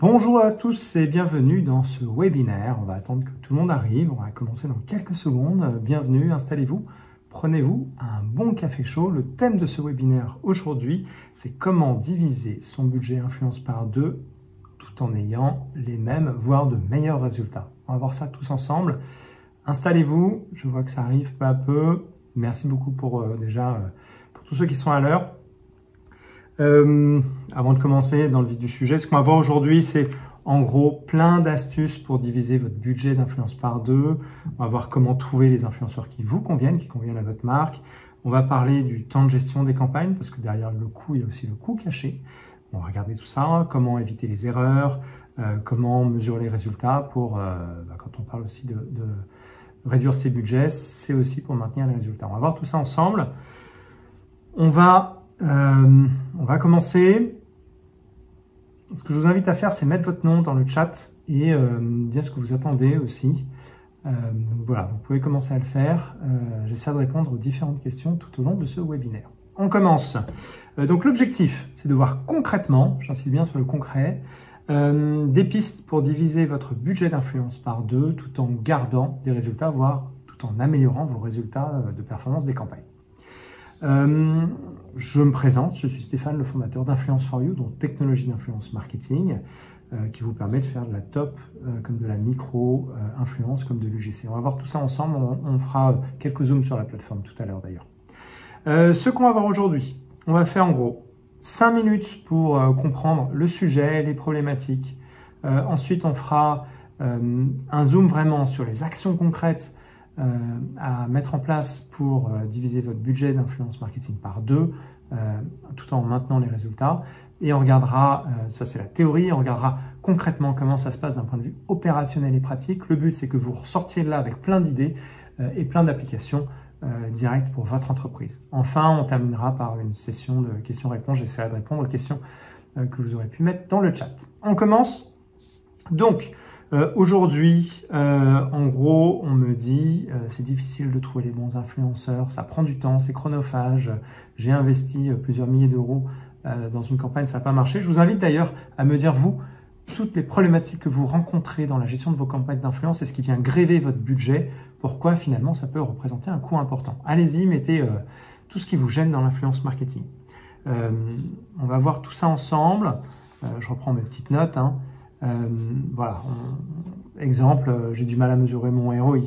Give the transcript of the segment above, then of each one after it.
Bonjour à tous et bienvenue dans ce webinaire. On va attendre que tout le monde arrive. On va commencer dans quelques secondes. Bienvenue, installez-vous, prenez-vous un bon café chaud. Le thème de ce webinaire aujourd'hui, c'est comment diviser son budget influence par deux tout en ayant les mêmes, voire de meilleurs résultats. On va voir ça tous ensemble. Installez-vous, je vois que ça arrive peu à peu. Merci beaucoup pour pour tous ceux qui sont à l'heure. Avant de commencer dans le vif du sujet, ce qu'on va voir aujourd'hui, c'est en gros plein d'astuces pour diviser votre budget d'influence par deux. On va voir comment trouver les influenceurs qui vous conviennent, qui conviennent à votre marque. On va parler du temps de gestion des campagnes, parce que derrière le coût, il y a aussi le coût caché. On va regarder tout ça, comment éviter les erreurs, comment mesurer les résultats pour, quand on parle aussi de réduire ses budgets, c'est aussi pour maintenir les résultats. On va voir tout ça ensemble. On va commencer. Ce que je vous invite à faire, c'est mettre votre nom dans le chat et dire ce que vous attendez aussi. Donc voilà, vous pouvez commencer à le faire. J'essaie de répondre aux différentes questions tout au long de ce webinaire. On commence. Donc l'objectif, c'est de voir concrètement, j'insiste bien sur le concret, des pistes pour diviser votre budget d'influence par deux tout en gardant des résultats, voire tout en améliorant vos résultats de performance des campagnes. Je me présente, je suis Stéphane, le fondateur d'Influence4You, donc technologie d'influence marketing, qui vous permet de faire de la top comme de la micro-influence, comme de l'UGC. On va voir tout ça ensemble, on fera quelques zooms sur la plateforme tout à l'heure d'ailleurs. Ce qu'on va voir aujourd'hui, on va faire en gros 5 minutes pour comprendre le sujet, les problématiques. Ensuite, on fera un zoom vraiment sur les actions concrètes à mettre en place pour diviser votre budget d'influence marketing par deux, tout en maintenant les résultats. Et on regardera, ça c'est la théorie, on regardera concrètement comment ça se passe d'un point de vue opérationnel et pratique. Le but, c'est que vous ressortiez de là avec plein d'idées et plein d'applications directes pour votre entreprise. Enfin, on terminera par une session de questions-réponses. J'essaierai de répondre aux questions que vous aurez pu mettre dans le chat. On commence donc. Aujourd'hui, en gros, on me dit c'est difficile de trouver les bons influenceurs, ça prend du temps, c'est chronophage, j'ai investi plusieurs milliers d'euros dans une campagne, ça n'a pas marché. Je vous invite d'ailleurs à me dire, vous, toutes les problématiques que vous rencontrez dans la gestion de vos campagnes d'influence et ce qui vient gréver votre budget, pourquoi finalement ça peut représenter un coût important. Allez-y, mettez tout ce qui vous gêne dans l'influence marketing. On va voir tout ça ensemble. Je reprends mes petites notes. Voilà, exemple, j'ai du mal à mesurer mon ROI.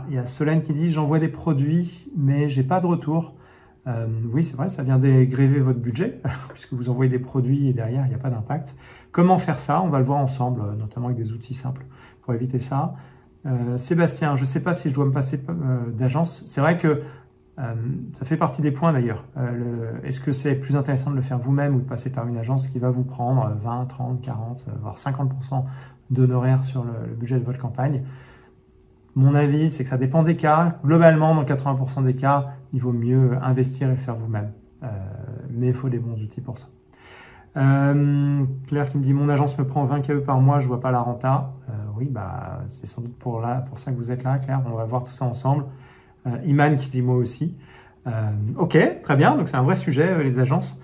Il y a Solène qui dit j'envoie des produits mais j'ai pas de retour. Oui, c'est vrai, ça vient dégréver votre budget puisque vous envoyez des produits et derrière il n'y a pas d'impact. Comment faire ça? On va le voir ensemble, notamment avec des outils simples pour éviter ça. Sébastien, je ne sais pas si je dois me passer d'agence. C'est vrai que ça fait partie des points d'ailleurs. Est-ce que c'est plus intéressant de le faire vous-même ou de passer par une agence qui va vous prendre 20, 30, 40, voire 50% d'honoraires sur le budget de votre campagne? Mon avis, c'est que ça dépend des cas. Globalement, dans 80% des cas, il vaut mieux investir et le faire vous-même. Mais il faut des bons outils pour ça. Claire qui me dit mon agence me prend 20 KE par mois, je vois pas la renta. Oui, c'est sans doute pour ça que vous êtes là, Claire. On va voir tout ça ensemble. Iman qui dit moi aussi. Ok, très bien, donc c'est un vrai sujet, les agences.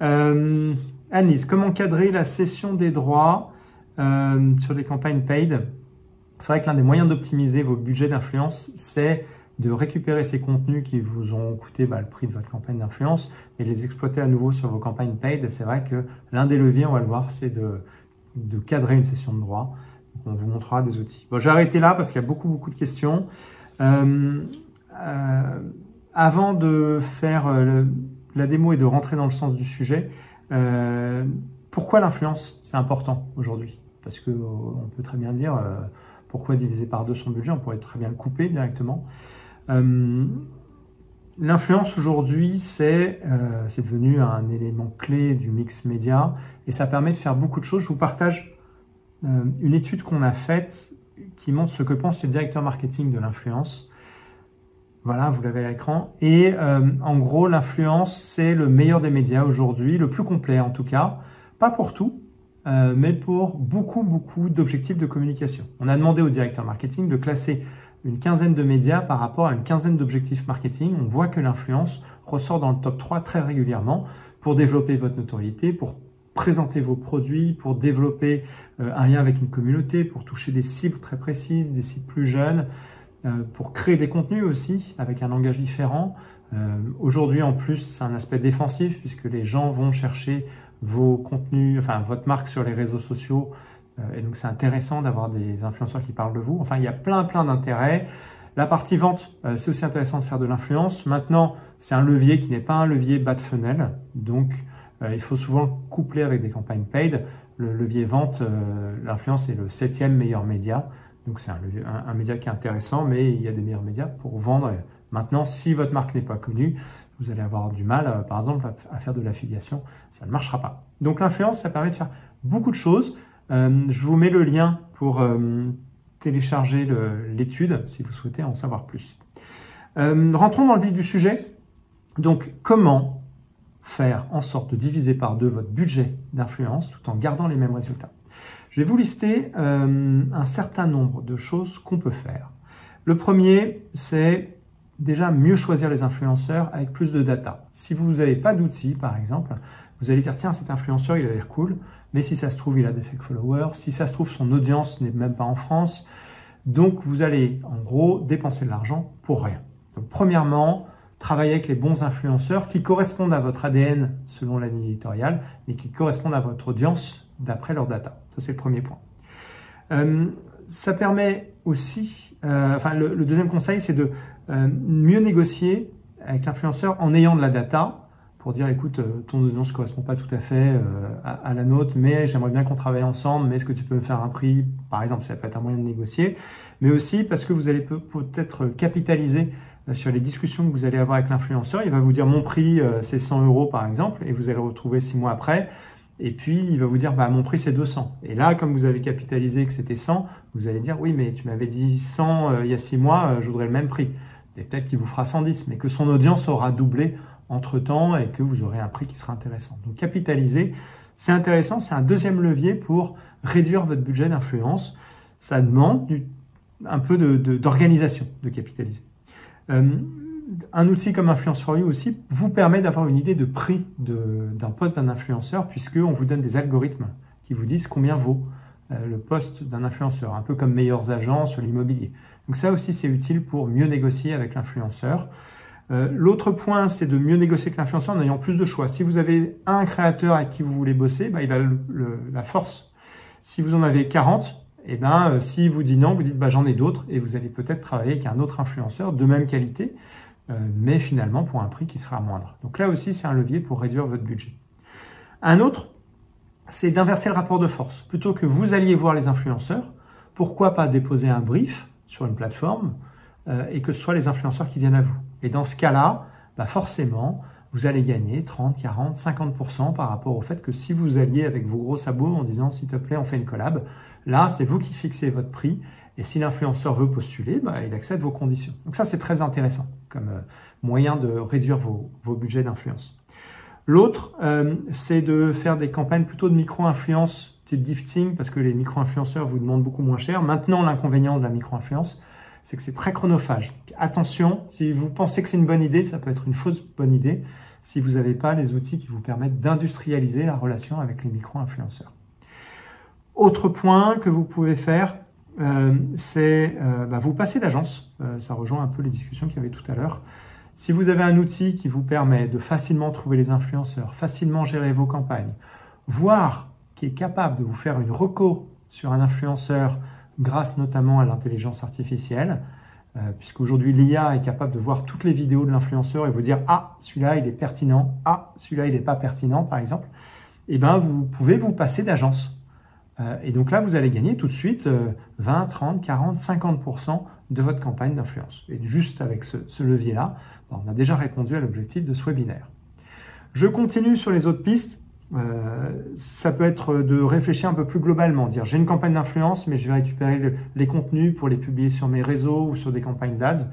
Annelise, comment cadrer la cession des droits sur des campagnes paid? C'est vrai que l'un des moyens d'optimiser vos budgets d'influence, c'est de récupérer ces contenus qui vous ont coûté le prix de votre campagne d'influence et de les exploiter à nouveau sur vos campagnes paid. C'est vrai que l'un des leviers, on va le voir, c'est de cadrer une cession de droits. Donc, on vous montrera des outils. Bon, j'ai arrêté là parce qu'il y a beaucoup de questions. Avant de faire la démo et de rentrer dans le sens du sujet, pourquoi l'influence c'est important aujourd'hui? Parce qu'on peut très bien dire pourquoi diviser par deux son budget, on pourrait très bien le couper directement. L'influence aujourd'hui c'est devenu un élément clé du mix média et ça permet de faire beaucoup de choses. Je vous partage une étude qu'on a faite qui montre ce que pensent les directeurs marketing de l'influence. Voilà, vous l'avez à l'écran. Et en gros, l'influence, c'est le meilleur des médias aujourd'hui, le plus complet en tout cas. Pas pour tout, mais pour beaucoup d'objectifs de communication. On a demandé au directeur marketing de classer une quinzaine de médias par rapport à une quinzaine d'objectifs marketing. On voit que l'influence ressort dans le top 3 très régulièrement pour développer votre notoriété, pour présenter vos produits, pour développer un lien avec une communauté, pour toucher des cibles très précises, des cibles plus jeunes, pour créer des contenus aussi avec un langage différent. Aujourd'hui, en plus, c'est un aspect défensif puisque les gens vont chercher vos contenus, enfin votre marque sur les réseaux sociaux. Et donc, c'est intéressant d'avoir des influenceurs qui parlent de vous. Enfin, il y a plein d'intérêts. La partie vente, c'est aussi intéressant de faire de l'influence. Maintenant, c'est un levier qui n'est pas un levier bas de funnel. Donc, il faut souvent le coupler avec des campagnes paid. Le levier vente, l'influence est le 7e meilleur média. Donc, c'est un média qui est intéressant, mais il y a des meilleurs médias pour vendre. Maintenant, si votre marque n'est pas connue, vous allez avoir du mal, par exemple, à faire de l'affiliation. Ça ne marchera pas. Donc, l'influence, ça permet de faire beaucoup de choses. Je vous mets le lien pour télécharger l'étude si vous souhaitez en savoir plus. Rentrons dans le vif du sujet. Donc, comment faire en sorte de diviser par 2 votre budget d'influence tout en gardant les mêmes résultats? Je vais vous lister un certain nombre de choses qu'on peut faire. Le premier, c'est déjà mieux choisir les influenceurs avec plus de data. Si vous n'avez pas d'outils, par exemple, vous allez dire, tiens, cet influenceur, il a l'air cool, mais si ça se trouve, il a des fake followers, si ça se trouve, son audience n'est même pas en France. Donc, vous allez, en gros, dépenser de l'argent pour rien. Donc, premièrement, travaillez avec les bons influenceurs qui correspondent à votre ADN selon la ligne éditoriale, mais qui correspondent à votre audience d'après leur data. Ça, c'est le premier point. Ça permet aussi, le deuxième conseil, c'est de mieux négocier avec l'influenceur en ayant de la data pour dire, écoute, ton audience ne correspond pas tout à fait à la nôtre, mais j'aimerais bien qu'on travaille ensemble, mais est-ce que tu peux me faire un prix? Par exemple, ça peut être un moyen de négocier, mais aussi parce que vous allez peut-être capitaliser sur les discussions que vous allez avoir avec l'influenceur. Il va vous dire, mon prix, c'est 100 € par exemple, et vous allez le retrouver 6 mois après. Et puis, il va vous dire, bah, mon prix, c'est 200. Et là, comme vous avez capitalisé que c'était 100, vous allez dire, oui, mais tu m'avais dit 100 il y a 6 mois, je voudrais le même prix. Et peut-être qu'il vous fera 110, mais que son audience aura doublé entre-temps et que vous aurez un prix qui sera intéressant. Donc, capitaliser, c'est intéressant. C'est un deuxième levier pour réduire votre budget d'influence. Ça demande un peu d'organisation de capitaliser. Un outil comme Influence for You aussi vous permet d'avoir une idée de prix d'un poste d'un influenceur puisqu'on vous donne des algorithmes qui vous disent combien vaut le poste d'un influenceur, un peu comme Meilleurs Agents sur l'immobilier. Donc ça aussi c'est utile pour mieux négocier avec l'influenceur. L'autre point c'est de mieux négocier avec l'influenceur en ayant plus de choix. Si vous avez un créateur avec qui vous voulez bosser, bah, il a la force. Si vous en avez 40, et s'il vous dit non, vous dites bah, j'en ai d'autres et vous allez peut-être travailler avec un autre influenceur de même qualité, mais finalement pour un prix qui sera moindre. Donc là aussi, c'est un levier pour réduire votre budget. Un autre, c'est d'inverser le rapport de force. Plutôt que vous alliez voir les influenceurs, pourquoi pas déposer un brief sur une plateforme et que ce soit les influenceurs qui viennent à vous. Et dans ce cas-là, bah forcément, vous allez gagner 30, 40, 50% par rapport au fait que si vous alliez avec vos gros sabots en disant s'il te plaît, on fait une collab, là, c'est vous qui fixez votre prix. Et si l'influenceur veut postuler, bah, il accepte vos conditions. Donc ça, c'est très intéressant comme moyen de réduire vos budgets d'influence. L'autre, c'est de faire des campagnes plutôt de micro-influence type gifting, parce que les micro-influenceurs vous demandent beaucoup moins cher. Maintenant, l'inconvénient de la micro-influence, c'est que c'est très chronophage. Donc, attention, si vous pensez que c'est une bonne idée, ça peut être une fausse bonne idée si vous n'avez pas les outils qui vous permettent d'industrialiser la relation avec les micro-influenceurs. Autre point que vous pouvez faire, c'est vous passer d'agence. Ça rejoint un peu les discussions qu'il y avait tout à l'heure. Si vous avez un outil qui vous permet de facilement trouver les influenceurs, facilement gérer vos campagnes, voire qui est capable de vous faire une reco sur un influenceur grâce notamment à l'intelligence artificielle, puisqu'aujourd'hui l'IA est capable de voir toutes les vidéos de l'influenceur et vous dire « Ah, celui-là il est pertinent, ah, celui-là il n'est pas pertinent » par exemple, et vous pouvez vous passer d'agence. Et donc là, vous allez gagner tout de suite 20, 30, 40, 50% de votre campagne d'influence. Et juste avec ce levier-là, on a déjà répondu à l'objectif de ce webinaire. Je continue sur les autres pistes. Ça peut être de réfléchir un peu plus globalement, dire j'ai une campagne d'influence, mais je vais récupérer les contenus pour les publier sur mes réseaux ou sur des campagnes d'ads,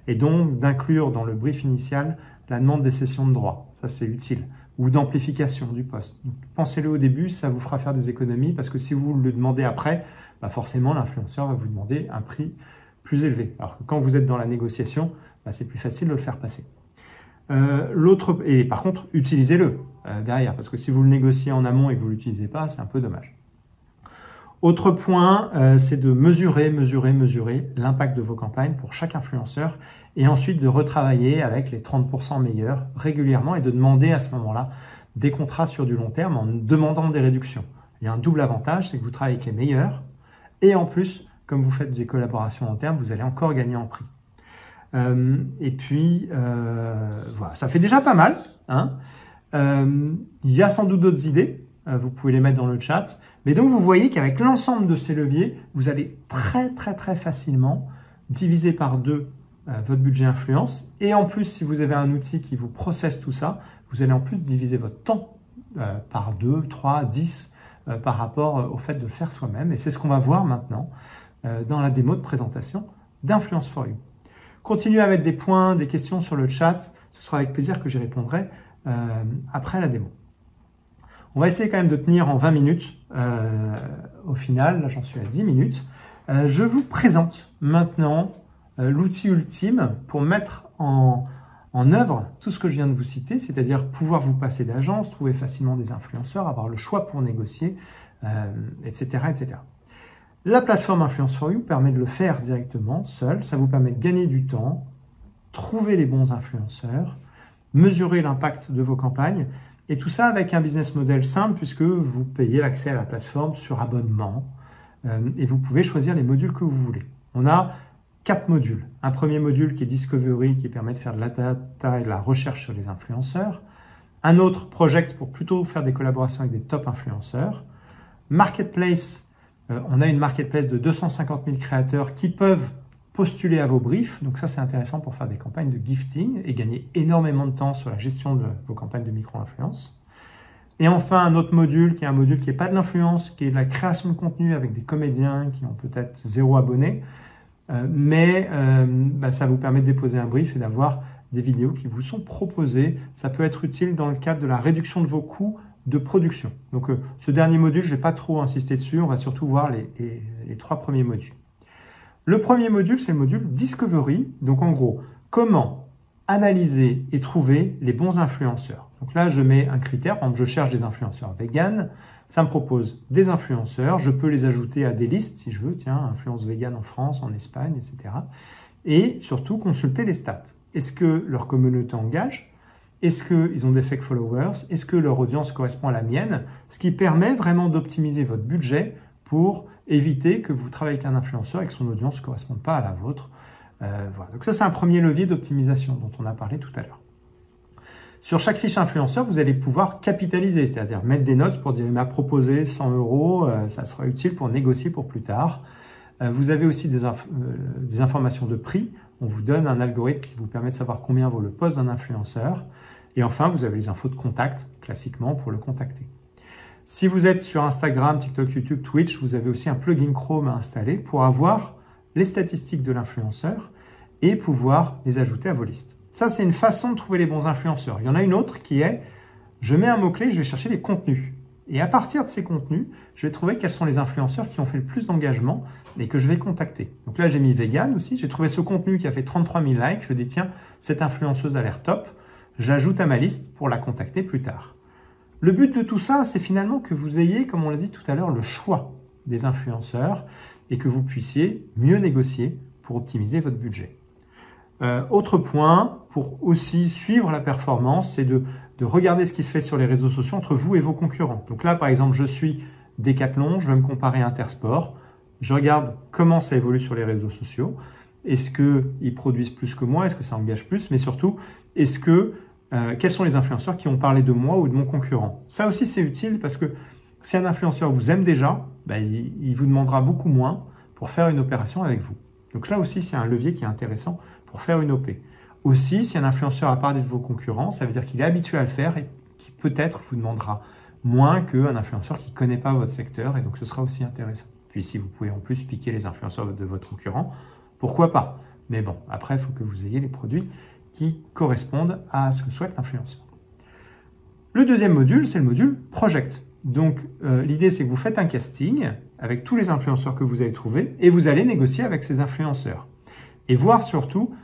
et donc d'inclure dans le brief initial la demande des cessions de droits. Ça, c'est utile. Ou d'amplification du poste. Pensez-le au début, ça vous fera faire des économies parce que si vous le demandez après, forcément l'influenceur va vous demander un prix plus élevé. Alors que quand vous êtes dans la négociation, c'est plus facile de le faire passer. Et par contre, utilisez-le derrière, parce que si vous le négociez en amont et que vous ne l'utilisez pas, c'est un peu dommage. Autre point, c'est de mesurer l'impact de vos campagnes pour chaque influenceur et ensuite de retravailler avec les 30% meilleurs régulièrement et de demander à ce moment-là des contrats sur du long terme en demandant des réductions. Il y a un double avantage, c'est que vous travaillez avec les meilleurs et en plus, comme vous faites des collaborations long terme, vous allez encore gagner en prix. Voilà, ça fait déjà pas mal. Hein. Il y a sans doute d'autres idées, vous pouvez les mettre dans le chat. Mais donc vous voyez qu'avec l'ensemble de ces leviers, vous allez très facilement diviser par 2 votre budget influence. Et en plus, si vous avez un outil qui vous processe tout ça, vous allez en plus diviser votre temps par 2, 3, 10 par rapport au fait de le faire soi-même. Et c'est ce qu'on va voir maintenant dans la démo de présentation d'Influence for You. Continuez à mettre des points, des questions sur le chat. Ce sera avec plaisir que j'y répondrai après la démo. On va essayer quand même de tenir en 20 minutes au final. Là, j'en suis à 10 minutes. Je vous présente maintenant l'outil ultime pour mettre en œuvre tout ce que je viens de vous citer, c'est-à-dire pouvoir vous passer d'agence, trouver facilement des influenceurs, avoir le choix pour négocier, etc., etc. La plateforme Influence for You permet de le faire directement, seul. Ça vous permet de gagner du temps, trouver les bons influenceurs, mesurer l'impact de vos campagnes, et tout ça avec un business model simple puisque vous payez l'accès à la plateforme sur abonnement et vous pouvez choisir les modules que vous voulez. On a 4 modules. Un premier module qui est Discovery qui permet de faire de la data et de la recherche sur les influenceurs. Un autre Project pour plutôt faire des collaborations avec des top influenceurs. Marketplace, on a une marketplace de 250 000 créateurs qui peuvent postuler à vos briefs. Donc ça, c'est intéressant pour faire des campagnes de gifting et gagner énormément de temps sur la gestion de vos campagnes de micro-influence. Et enfin, un autre module qui est un module qui n'est pas de l'influence, qui est de la création de contenu avec des comédiens qui ont peut-être 0 abonnés. Mais ça vous permet de déposer un brief et d'avoir des vidéos qui vous sont proposées. Ça peut être utile dans le cadre de la réduction de vos coûts de production. Donc ce dernier module, je ne vais pas trop insister dessus. On va surtout voir les 3 premiers modules. Le premier module, c'est le module Discovery. Donc en gros, comment analyser et trouver les bons influenceurs. Donc là, je mets un critère. Par exemple, je cherche des influenceurs vegan. Ça me propose des influenceurs. Je peux les ajouter à des listes si je veux. Tiens, influence vegan en France, en Espagne, etc. Et surtout, consulter les stats. Est-ce que leur communauté engage? Est-ce qu'ils ont des fake followers? Est-ce que leur audience correspond à la mienne? Ce qui permet vraiment d'optimiser votre budget pour éviter que vous travaillez avec un influenceur et que son audience ne corresponde pas à la vôtre. Voilà. Donc ça, c'est un premier levier d'optimisation dont on a parlé tout à l'heure. Sur chaque fiche influenceur, vous allez pouvoir capitaliser, c'est-à-dire mettre des notes pour dire « il m'a proposé 100 €, ça sera utile pour négocier pour plus tard ». Vous avez aussi des informations de prix. On vous donne un algorithme qui vous permet de savoir combien vaut le poste d'un influenceur. Et enfin, vous avez les infos de contact, classiquement, pour le contacter. Si vous êtes sur Instagram, TikTok, YouTube, Twitch, vous avez aussi un plugin Chrome à installer pour avoir les statistiques de l'influenceur et pouvoir les ajouter à vos listes. Ça, c'est une façon de trouver les bons influenceurs. Il y en a une autre qui est, je mets un mot-clé, je vais chercher les contenus. Et à partir de ces contenus, je vais trouver quels sont les influenceurs qui ont fait le plus d'engagement et que je vais contacter. Donc là, j'ai mis vegan aussi. J'ai trouvé ce contenu qui a fait 33 000 likes. Je dis, tiens, cette influenceuse a l'air top. J'ajoute à ma liste pour la contacter plus tard. Le but de tout ça, c'est finalement que vous ayez, comme on l'a dit tout à l'heure, le choix des influenceurs et que vous puissiez mieux négocier pour optimiser votre budget. Autre point, pour aussi suivre la performance, c'est de regarder ce qui se fait sur les réseaux sociaux entre vous et vos concurrents. Donc là, par exemple, je suis Decathlon, je vais me comparer à Intersport. Je regarde comment ça évolue sur les réseaux sociaux. Est-ce qu'ils produisent plus que moi? Est-ce que ça engage plus? Mais surtout, quels sont les influenceurs qui ont parlé de moi ou de mon concurrent? Ça aussi, c'est utile parce que si un influenceur vous aime déjà, il vous demandera beaucoup moins pour faire une opération avec vous. Donc là aussi, c'est un levier qui est intéressant pour faire une OP. Aussi, si un influenceur a parlé de vos concurrents, ça veut dire qu'il est habitué à le faire et qui peut-être vous demandera moins qu'un influenceur qui ne connaît pas votre secteur, et donc ce sera aussi intéressant. Puis si vous pouvez en plus piquer les influenceurs de votre concurrent, pourquoi pas? Mais bon, après, il faut que vous ayez les produits qui correspondent à ce que souhaite l'influenceur. Le deuxième module, c'est le module Project. Donc, l'idée, c'est que vous faites un casting avec tous les influenceurs que vous avez trouvés et vous allez négocier avec ces influenceurs. Et voir surtout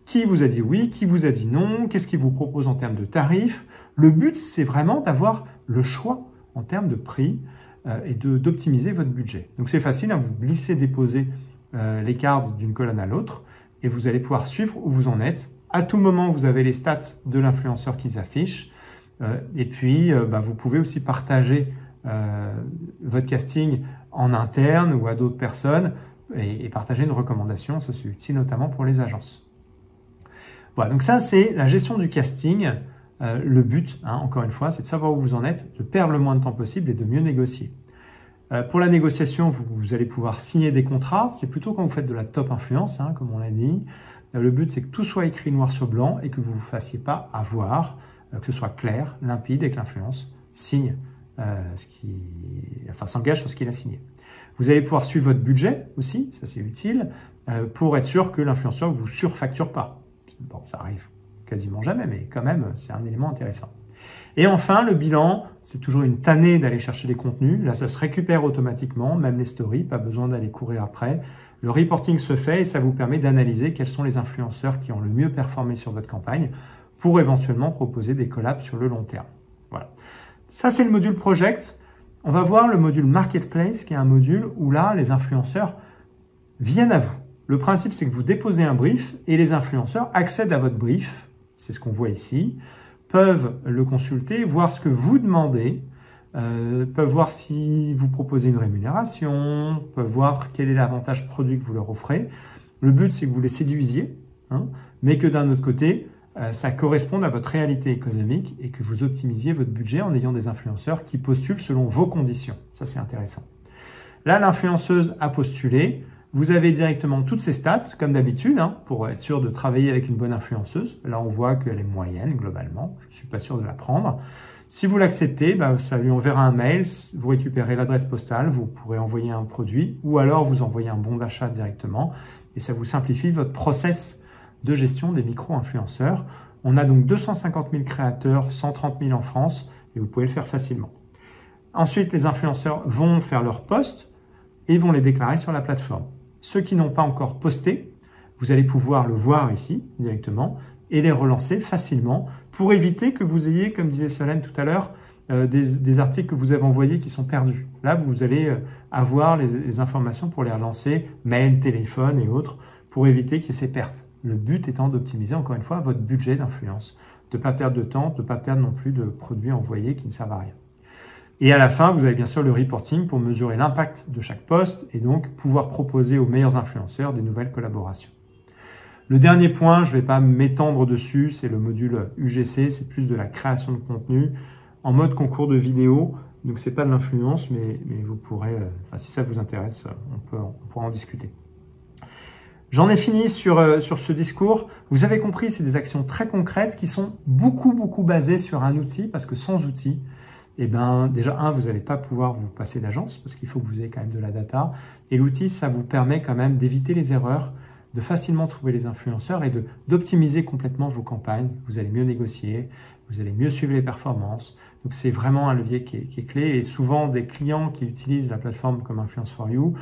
Qui vous a dit oui, qui vous a dit non, qu'est-ce qu'il vous propose en termes de tarifs. Le but, c'est vraiment d'avoir le choix en termes de prix et d'optimiser votre budget. Donc c'est facile, hein, vous glissez, déposez les cards d'une colonne à l'autre et vous allez pouvoir suivre où vous en êtes. À tout moment, vous avez les stats de l'influenceur qui s'affichent et puis vous pouvez aussi partager votre casting en interne ou à d'autres personnes et partager une recommandation. Ça, c'est utile notamment pour les agences. Voilà, donc ça, c'est la gestion du casting. Le but, hein, encore une fois, c'est de savoir où vous en êtes, de perdre le moins de temps possible et de mieux négocier. Pour la négociation, vous allez pouvoir signer des contrats. C'est plutôt quand vous faites de la top influence, hein, comme on l'a dit. Le but, c'est que tout soit écrit noir sur blanc et que vous ne vous fassiez pas avoir, que ce soit clair, limpide et que l'influence signe s'engage sur ce qu'il a signé. Vous allez pouvoir suivre votre budget aussi, ça c'est utile, pour être sûr que l'influenceur ne vous surfacture pas. Bon, ça arrive quasiment jamais, mais quand même, c'est un élément intéressant. Et enfin, le bilan, c'est toujours une tannée d'aller chercher les contenus. Là, ça se récupère automatiquement, même les stories, pas besoin d'aller courir après. Le reporting se fait et ça vous permet d'analyser quels sont les influenceurs qui ont le mieux performé sur votre campagne pour éventuellement proposer des collabs sur le long terme. Voilà. Ça, c'est le module Project. On va voir le module Marketplace, qui est un module où là, les influenceurs viennent à vous. Le principe, c'est que vous déposez un brief et les influenceurs accèdent à votre brief, c'est ce qu'on voit ici, peuvent le consulter, voir ce que vous demandez, peuvent voir si vous proposez une rémunération, peuvent voir quel est l'avantage produit que vous leur offrez. Le but, c'est que vous les séduisiez, hein, mais que d'un autre côté, ça corresponde à votre réalité économique et que vous optimisiez votre budget en ayant des influenceurs qui postulent selon vos conditions. Ça, c'est intéressant. Là, l'influenceuse a postulé. Vous avez directement toutes ses stats, comme d'habitude, hein, pour être sûr de travailler avec une bonne influenceuse. Là, on voit qu'elle est moyenne, globalement. Je ne suis pas sûr de la prendre. Si vous l'acceptez, ça lui enverra un mail. Vous récupérez l'adresse postale, vous pourrez envoyer un produit ou alors vous envoyez un bon d'achat directement. Et ça vous simplifie votre process de gestion des micro-influenceurs. On a donc 250 000 créateurs, 130 000 en France, et vous pouvez le faire facilement. Ensuite, les influenceurs vont faire leurs posts et vont les déclarer sur la plateforme. Ceux qui n'ont pas encore posté, vous allez pouvoir le voir ici directement et les relancer facilement pour éviter que vous ayez, comme disait Solène tout à l'heure, des articles que vous avez envoyés qui sont perdus. Là, vous allez avoir les informations pour les relancer, mail, téléphone et autres, pour éviter qu'il y ait ces pertes. Le but étant d'optimiser, encore une fois, votre budget d'influence, de ne pas perdre de temps, de ne pas perdre non plus de produits envoyés qui ne servent à rien. Et à la fin, vous avez bien sûr le reporting pour mesurer l'impact de chaque poste et donc pouvoir proposer aux meilleurs influenceurs des nouvelles collaborations. Le dernier point, je ne vais pas m'étendre dessus, c'est le module UGC, c'est plus de la création de contenu en mode concours de vidéo. Donc ce n'est pas de l'influence, mais vous pourrez, si ça vous intéresse, on pourra en discuter. J'en ai fini sur ce discours. Vous avez compris, c'est des actions très concrètes qui sont beaucoup basées sur un outil, parce que sans outil, déjà, vous n'allez pas pouvoir vous passer d'agence parce qu'il faut que vous ayez quand même de la data. Et l'outil, ça vous permet quand même d'éviter les erreurs, de facilement trouver les influenceurs et d'optimiser complètement vos campagnes. Vous allez mieux négocier, vous allez mieux suivre les performances. Donc, c'est vraiment un levier qui est clé. Et souvent, des clients qui utilisent la plateforme comme Influence for You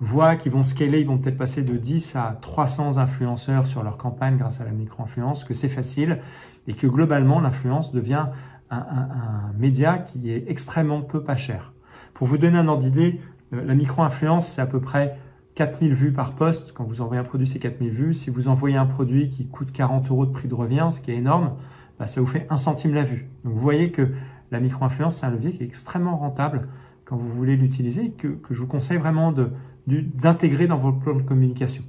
voient qu'ils vont scaler, ils vont peut-être passer de 10 à 300 influenceurs sur leur campagne grâce à la micro-influence, que c'est facile et que globalement, l'influence devient un média qui est extrêmement pas cher. Pour vous donner un ordre d'idée, la micro-influence, c'est à peu près 4000 vues par poste. Quand vous envoyez un produit, c'est 4000 vues. Si vous envoyez un produit qui coûte 40 € de prix de revient, ce qui est énorme, ça vous fait 1 centime la vue. Donc vous voyez que la micro-influence, c'est un levier qui est extrêmement rentable quand vous voulez l'utiliser et que je vous conseille vraiment d'intégrer dans votre plan de communication.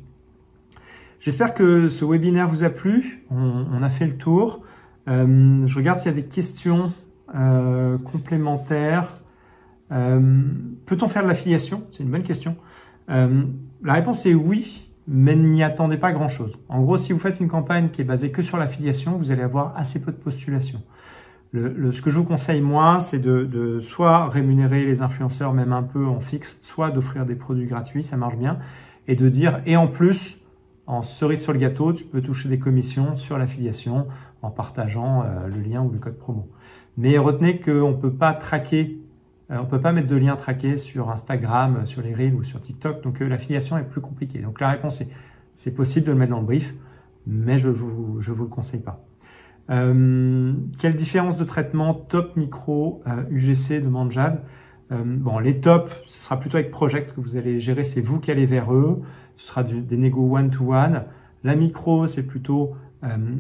J'espère que ce webinaire vous a plu. On a fait le tour. Je regarde s'il y a des questions complémentaires. Peut-on faire de l'affiliation? C'est une bonne question. La réponse est oui, mais n'y attendez pas grand-chose. En gros, si vous faites une campagne qui est basée que sur l'affiliation, vous allez avoir assez peu de postulations. Ce que je vous conseille, moi, c'est de soit rémunérer les influenceurs même un peu en fixe, soit d'offrir des produits gratuits, ça marche bien, et de dire, et en plus, en cerise sur le gâteau, tu peux toucher des commissions sur l'affiliation en partageant le lien ou le code promo. Mais retenez qu'on ne peut pas traquer, on peut pas mettre de lien traqué sur Instagram, sur les Reels ou sur TikTok, donc l'affiliation est plus compliquée. Donc la réponse est, c'est possible de le mettre dans le brief, mais je vous le conseille pas. Quelle différence de traitement top, micro, UGC, demande Jade. Bon, les tops, ce sera plutôt avec Project que vous allez gérer, c'est vous qui allez vers eux, ce sera des négos one-to-one. La micro, c'est plutôt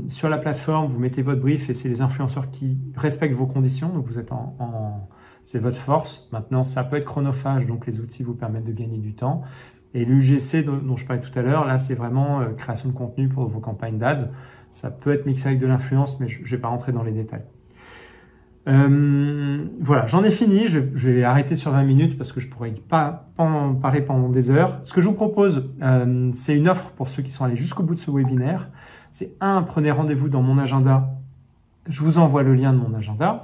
sur la plateforme, vous mettez votre brief et c'est les influenceurs qui respectent vos conditions, donc vous êtes c'est votre force. Maintenant, ça peut être chronophage, donc les outils vous permettent de gagner du temps. Et l'UGC dont je parlais tout à l'heure, là, c'est vraiment création de contenu pour vos campagnes d'ADS. Ça peut être mixé avec de l'influence, mais je ne vais pas rentrer dans les détails. Voilà, j'en ai fini. Je vais arrêter sur 20 minutes parce que je ne pourrais pas en parler pendant des heures. Ce que je vous propose, c'est une offre pour ceux qui sont allés jusqu'au bout de ce webinaire. C'est prenez rendez-vous dans mon agenda. Je vous envoie le lien de mon agenda.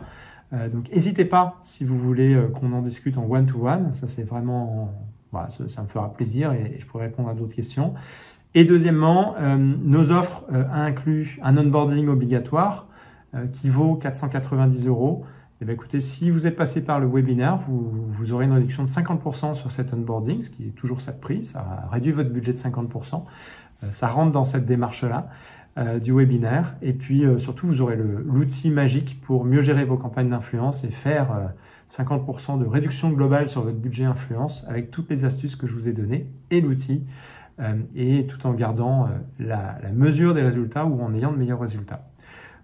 Donc, n'hésitez pas si vous voulez qu'on en discute en one-to-one. Ça, c'est vraiment... Voilà, ça me fera plaisir et je pourrai répondre à d'autres questions. Et deuxièmement, nos offres incluent un onboarding obligatoire qui vaut 490 €. Et bien, écoutez, si vous êtes passé par le webinaire, vous aurez une réduction de 50% sur cet onboarding, ce qui est toujours ça de prix. Ça réduit votre budget de 50%. Ça rentre dans cette démarche-là du webinaire. Et puis, surtout, vous aurez l'outil magique pour mieux gérer vos campagnes d'influence et faire 50% de réduction globale sur votre budget influence avec toutes les astuces que je vous ai données et l'outil. Et tout en gardant la mesure des résultats ou en ayant de meilleurs résultats.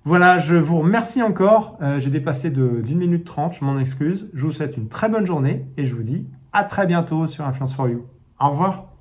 Voilà, je vous remercie encore. J'ai dépassé d'1 minute 30, je m'en excuse. Je vous souhaite une très bonne journée et je vous dis à très bientôt sur Influence for You. Au revoir.